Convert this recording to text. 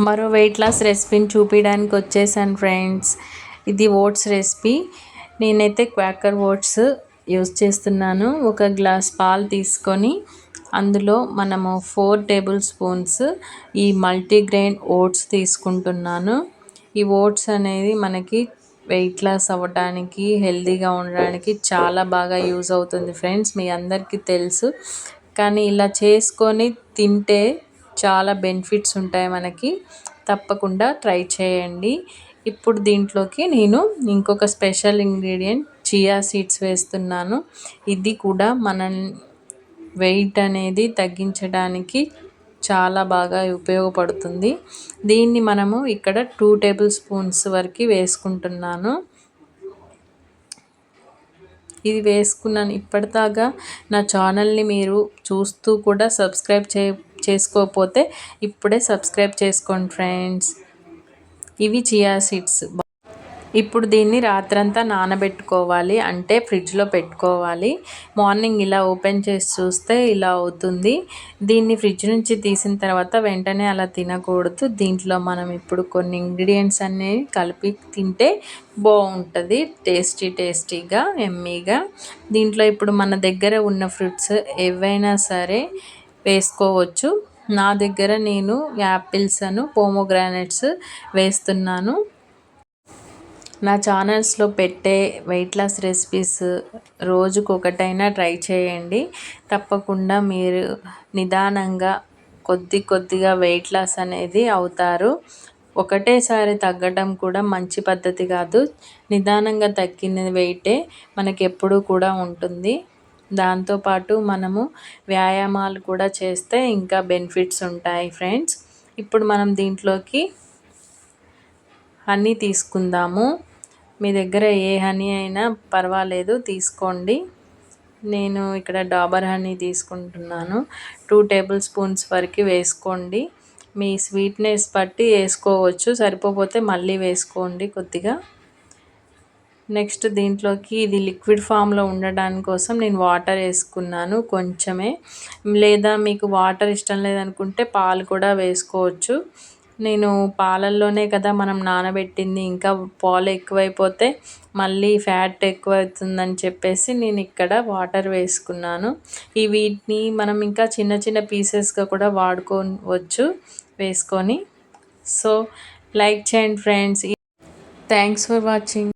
మరో weight loss రెసిపీని చూపించడానికి వచ్చేసాను ఫ్రెండ్స్. ఇది ఓట్స్ రెసిపీ. నేనైతే క్వాకర్ ఓట్స్ యూస్ చేస్తున్నాను. ఒక గ్లాస్ పాలు తీసుకొని అందులో మనము 4 టేబుల్ స్పూన్స్ ఈ మల్టీగ్రెయిన్ ఓట్స్ తీసుకుంటున్నాను. ఈ ఓట్స్ అనేది మనకి వెయిట్ లాస్ అవ్వడానికి, హెల్తీగా ఉండడానికి చాలా బాగా యూజ్ అవుతుంది ఫ్రెండ్స్. మీ అందరికీ తెలుసు. కానీ ఇలా చేసుకొని తింటే చాలా బెనిఫిట్స్ ఉంటాయి మనకి. తప్పకుండా ట్రై చేయండి. ఇప్పుడు దీంట్లోకి నేను ఇంకొక స్పెషల్ ఇంగ్రీడియంట్ చియా సీడ్స్ వేస్తున్నాను. ఇది కూడా మన వెయిట్ అనేది తగ్గించడానికి చాలా బాగా ఉపయోగపడుతుంది. దీన్ని మనము ఇక్కడ 2 టేబుల్ స్పూన్స్ వరకు వేసుకుంటున్నాను. ఇది వేసుకున్నాను. ఇప్పటిదాకా నా ఛానల్ని మీరు చూస్తూ కూడా సబ్స్క్రైబ్ చేసుకోకపోతే ఇప్పుడే సబ్స్క్రైబ్ చేసుకోండి ఫ్రెండ్స్. ఇవి చియా సీడ్స్. ఇప్పుడు దీన్ని రాత్రంతా నానబెట్టుకోవాలి, అంటే ఫ్రిడ్జ్లో పెట్టుకోవాలి. మార్నింగ్ ఇలా ఓపెన్ చేసి చూస్తే ఇలా అవుతుంది. దీన్ని ఫ్రిడ్జ్ నుంచి తీసిన తర్వాత వెంటనే అలా తినకూడదు. దీంట్లో మనం ఇప్పుడు కొన్ని ఇంగ్రీడియంట్స్ అన్నీ కలిపి తింటే బాగుంటుంది, టేస్టీగా ఎమ్మీగా. దీంట్లో ఇప్పుడు మన దగ్గర ఉన్న ఫ్రూట్స్ ఏవైనా సరే వేసుకోవచ్చు. నా దగ్గర నేను యాపిల్స్ పోమోగ్రానైట్స్ వేస్తున్నాను. నా ఛానల్స్లో పెట్టే వెయిట్ లాస్ రెసిపీస్ రోజుకొకటైనా ట్రై చేయండి. తప్పకుండా మీరు నిదానంగా కొద్దిగా వెయిట్ లాస్ అనేది అవుతారు. ఒకటేసారి తగ్గడం కూడా మంచి పద్ధతి కాదు. నిదానంగా తగ్గిన వెయిటే మనకి ఎప్పుడూ కూడా ఉంటుంది. దాంతోపాటు మనము వ్యాయామాలు కూడా చేస్తే ఇంకా బెనిఫిట్స్ ఉంటాయి ఫ్రెండ్స్. ఇప్పుడు మనం దీంట్లోకి హనీ తీసుకుందాము. మీ దగ్గర ఏ హనీ అయినా పర్వాలేదు, తీసుకోండి. నేను ఇక్కడ డాబర్ హనీ తీసుకుంటున్నాను. 2 టేబుల్ స్పూన్స్ వరకు వేసుకోండి. మీ స్వీట్నెస్ బట్టి వేసుకోవచ్చు, సరిపోతే మళ్ళీ వేసుకోండి కొద్దిగా. నెక్స్ట్ దీంట్లోకి ఇది లిక్విడ్ ఫామ్లో ఉండడానికి కోసం నేను వాటర్ వేసుకున్నాను కొంచెమే. లేదా మీకు వాటర్ ఇష్టం లేదనుకుంటే పాలు కూడా వేసుకోవచ్చు. నేను పాలల్లోనే కదా మనం నానబెట్టింది, ఇంకా పాలు ఎక్కువైపోతే మళ్ళీ ఫ్యాట్ ఎక్కువ అవుతుందని చెప్పేసి నేను ఇక్కడ వాటర్ వేసుకున్నాను. వీటిని మనం ఇంకా చిన్న పీసెస్గా కూడా వాడుకోవచ్చు వేసుకొని. సో లైక్ చేయండి ఫ్రెండ్స్. Thanks for watching.